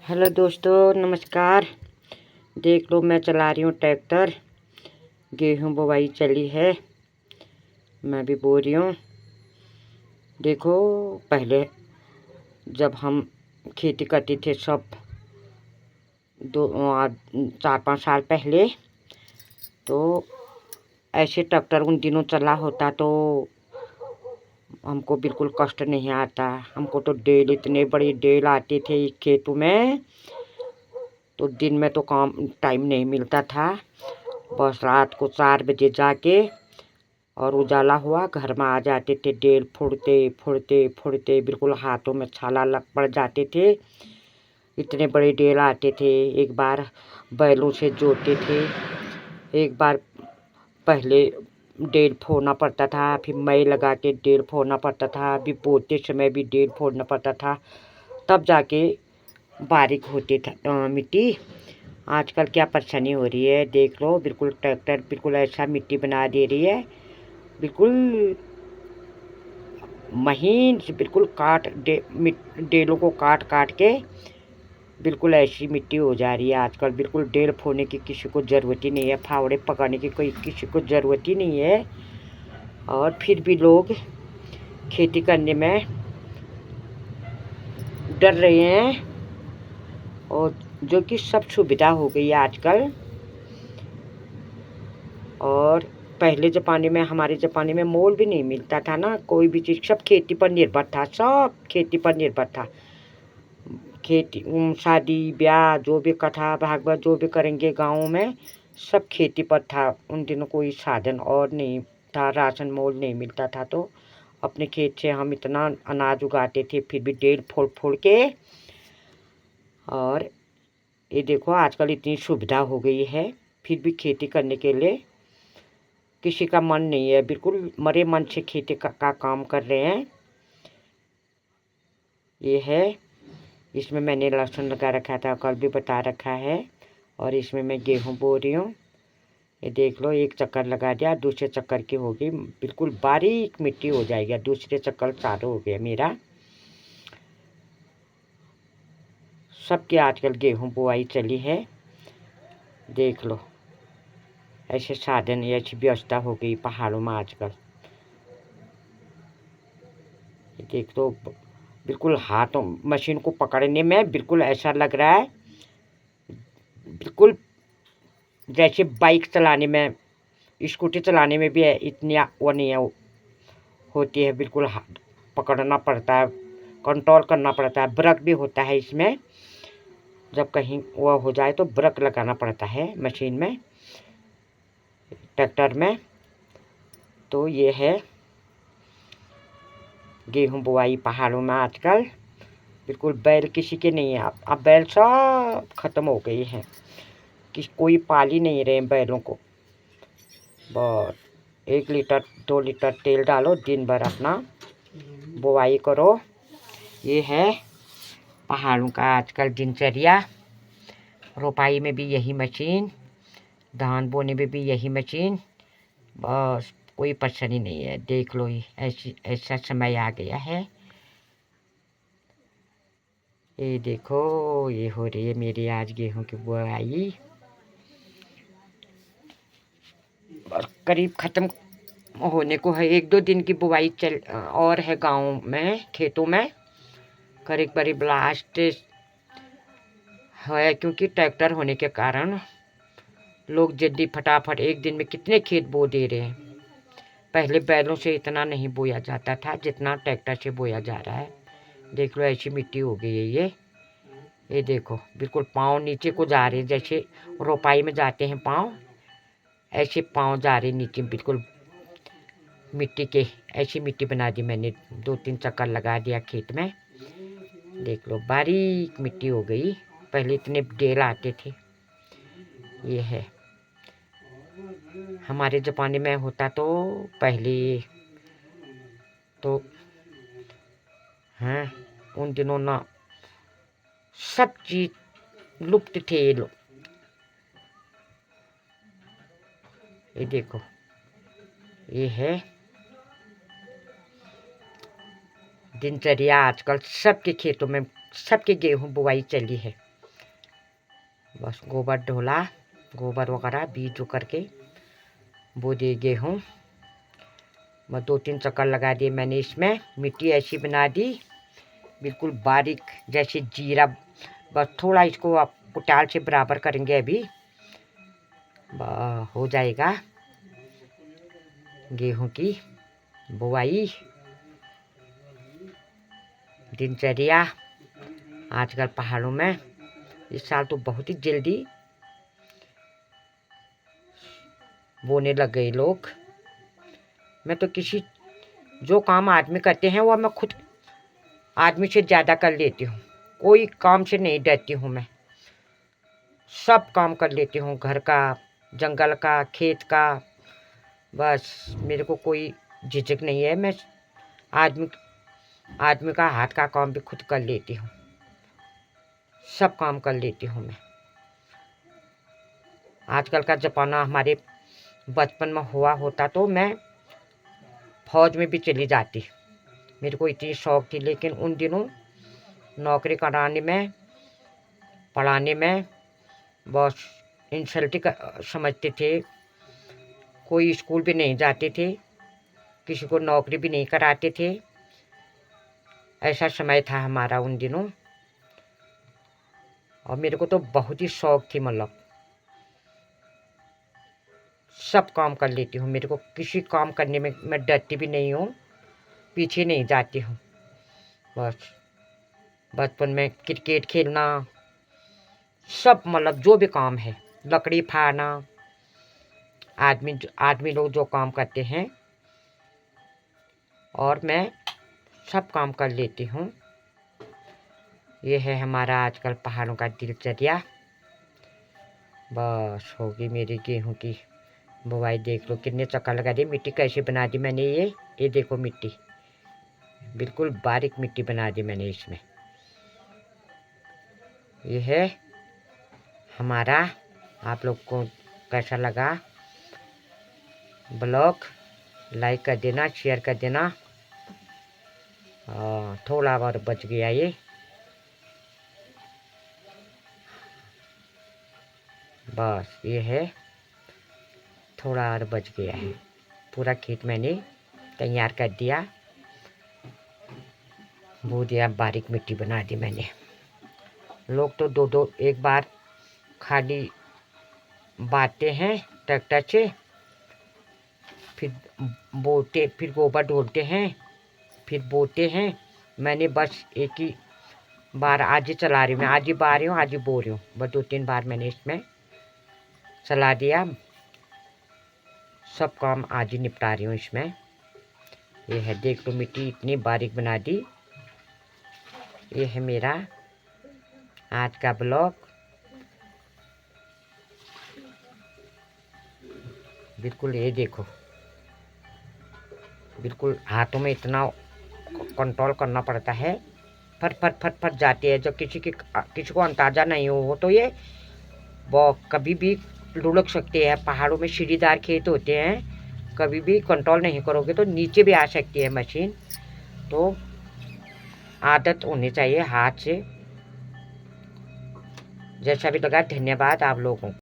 Hello दोस्तों, नमस्कार। देख लो, मैं चला रही हूँ ट्रैक्टर। गेहूँ बुवाई चली है, मैं भी बो रही हूँ। देखो, पहले जब हम खेती करते थे सब 4-5 साल पहले, तो ऐसे ट्रैक्टर उन दिनों चला होता तो हमको बिल्कुल कष्ट नहीं आता। हमको तो डेल, इतने बड़े डेल आते थे खेतों में, तो दिन में तो काम टाइम नहीं मिलता था। बस रात को 4 बजे जाके और उजाला हुआ घर में आ जाते थे। डेल फोड़ते फोड़ते फोड़ते बिल्कुल हाथों में छाला लग पड़ जाते थे। इतने बड़े डेल आते थे। एक बार बैलों से जोते थे, एक बार पहले डेल फोड़ना पड़ता था, फिर मई लगा के डेल फोड़ना पड़ता था, अभी बोते समय भी डेल फोड़ना पड़ता था, तब जाके बारीक होती था मिट्टी। आजकल क्या परेशानी हो रही है, देख लो। बिल्कुल ट्रैक्टर बिल्कुल ऐसा मिट्टी बना दे रही है, बिल्कुल महीन से, बिल्कुल डेलों को काट काट के बिल्कुल ऐसी मिट्टी हो जा रही है आजकल। बिल्कुल डेल फोड़ने की किसी को ज़रूरत ही नहीं है, फावड़े पकाने की कोई किसी को ज़रूरत ही नहीं है। और फिर भी लोग खेती करने में डर रहे हैं, और जो कि सब सुविधा हो गई है आजकल। और पहले ज़माने में, हमारे ज़माने में मोल भी नहीं मिलता था ना, कोई भी चीज़, सब खेती पर निर्भर था, सब खेती पर निर्भर था। खेती, शादी ब्याह, जो भी कथा भागवत जो भी करेंगे गाँव में, सब खेती पर था। उन दिनों कोई साधन और नहीं था, राशन मोल नहीं मिलता था, तो अपने खेत से हम इतना अनाज उगाते थे, फिर भी डेढ़ फोड़ फोड़ के। और ये देखो, आजकल इतनी सुविधा हो गई है, फिर भी खेती करने के लिए किसी का मन नहीं है। बिल्कुल मरे मन से खेती का काम कर रहे हैं। ये है, इसमें मैंने लहसुन लगा रखा था, कल भी बता रखा है। और इसमें मैं गेहूं बो रही हूँ। ये देख लो, एक चक्कर लगा दिया, दूसरे चक्कर की होगी, बिल्कुल बारीक मिट्टी हो जाएगी। दूसरे चक्कर चालू हो गया मेरा। सबके आजकल गेहूं बुआई चली है, देख लो। ऐसे साधन, ऐसी व्यवस्था हो गई पहाड़ों में आजकल। ये देख लो, बिल्कुल हाथों मशीन को पकड़ने में बिल्कुल ऐसा लग रहा है, बिल्कुल जैसे बाइक चलाने में, स्कूटी चलाने में भी है, इतनी वो नहीं है, होती है। बिल्कुल हाथ पकड़ना पड़ता है, कंट्रोल करना पड़ता है। ब्रेक भी होता है इसमें, जब कहीं वो हो जाए तो ब्रेक लगाना पड़ता है मशीन में, ट्रैक्टर में। तो ये है गेहूं बुआई पहाड़ों में आजकल। बिल्कुल बैल किसी के नहीं है, अब बैल सब खत्म हो गई है, कि कोई पाल ही नहीं रहे बैलों को। बस 1 लीटर 2 लीटर तेल डालो, दिन भर अपना बुआई करो। ये है पहाड़ों का आजकल दिनचर्या। रोपाई में भी यही मशीन, धान बोने में भी यही मशीन। बस कोई परेशानी नहीं है, देख लो। ये ऐसा समय आ गया है। ये देखो, ये हो रही है मेरी आज गेहूं की बुआई, और करीब ख़त्म होने को है। 1-2 दिन की बुआई चल और है गाँव में, खेतों में। करीब करीब लास्ट है, क्योंकि ट्रैक्टर होने के कारण लोग जल्दी फटाफट एक दिन में कितने खेत बो दे रहे हैं। पहले बैलों से इतना नहीं बोया जाता था जितना ट्रैक्टर से बोया जा रहा है। देख लो, ऐसी मिट्टी हो गई है ये देखो, बिल्कुल पाँव नीचे को जा रहे, जैसे रोपाई में जाते हैं पाँव, ऐसे पाँव जा रहे नीचे बिल्कुल मिट्टी के। ऐसी मिट्टी बना दी मैंने, 2-3 चक्कर लगा दिया खेत में। देख लो, बारीक मिट्टी हो गई। पहले इतने ढेर आते थे। ये है, हमारे ज़माने में होता तो पहले तो, हैं, उन दिनों ना सब चीज लुप्त थे। ये लोग, ये देखो, ये है दिनचर्या आजकल सबके खेतों में, सबके गेहूं बुआई चली है। बस गोबर ढोला, गोबर वगैरह बीज जो करके वो दे गेहूँ। बस 2-3 चक्कर लगा दिए मैंने इसमें। मिट्टी ऐसी बना दी बिल्कुल बारीक जैसे जीरा। बस थोड़ा इसको आप कुटाल से बराबर करेंगे अभी, हो जाएगा गेहूं की बुआई। दिनचर्या आजकल पहाड़ों में इस साल तो बहुत ही जल्दी बोने लग गए लोग। मैं तो किसी जो काम आदमी करते हैं वो मैं खुद आदमी से ज़्यादा कर लेती हूँ। कोई काम से नहीं डरती हूँ मैं, सब काम कर लेती हूँ, घर का, जंगल का, खेत का। बस मेरे को कोई झिझक नहीं है। मैं आदमी का हाथ का काम भी खुद कर लेती हूँ, सब काम कर लेती हूँ मैं। आजकल का ज़माना हमारे बचपन में हुआ होता तो मैं फौज में भी चली जाती। मेरे को इतनी शौक थी, लेकिन उन दिनों नौकरी कराने में, पढ़ाने में बस इंसल्टिंग समझते थे। कोई स्कूल भी नहीं जाते थे, किसी को नौकरी भी नहीं कराते थे। ऐसा समय था हमारा उन दिनों। और मेरे को तो बहुत ही शौक थी, मतलब सब काम कर लेती हूँ। मेरे को किसी काम करने में मैं डरती भी नहीं हूँ, पीछे नहीं जाती हूँ। बस बचपन में क्रिकेट खेलना, सब मतलब जो भी काम है, लकड़ी फाड़ना, आदमी लोग जो काम करते हैं, और मैं सब काम कर लेती हूँ। ये है हमारा आजकल पहाड़ों का दिनचर्या। बस होगी मेरी गेहूं की बुवाई। देख लो कितने चक्कर लगा दी। मिट्टी कैसे बना दी मैंने, ये देखो मिट्टी बिल्कुल बारीक मिट्टी बना दी मैंने इसमें। ये है हमारा। आप लोग को कैसा लगा ब्लॉग, लाइक कर देना, शेयर कर देना। थोड़ा और बच गया ये, बस ये है, थोड़ा और बच गया है। पूरा खेत मैंने तैयार कर दिया, बो दिया, बारीक मिट्टी बना दी मैंने। लोग तो दो एक बार खाली बांटते हैं ट्रैक्टर से, फिर बोते, फिर गोबर ढोलते हैं, फिर बोते हैं। मैंने बस एक ही बार आज ही चला रही हूँ मैं, आज ही बा रही हूँ, आज ही बो रही हूँ। बस 2-3 बार मैंने इसमें चला दिया। सब काम आज ही निपटा रही हूँ इसमें। ये है, देख लो मिट्टी इतनी बारीक बना दी। ये है मेरा आज का ब्लॉग। बिल्कुल ये देखो, बिल्कुल हाथों में इतना कंट्रोल करना पड़ता है। फट फट फट फट जाती है। जो किसी को अंदाजा नहीं हो तो ये वो कभी भी लुढ़क सकते हैं। पहाड़ों में सीढ़ीदार खेत होते हैं, कभी भी कंट्रोल नहीं करोगे तो नीचे भी आ सकती है मशीन। तो आदत होनी चाहिए हाथ से। जैसा भी लगा, धन्यवाद आप लोगों को।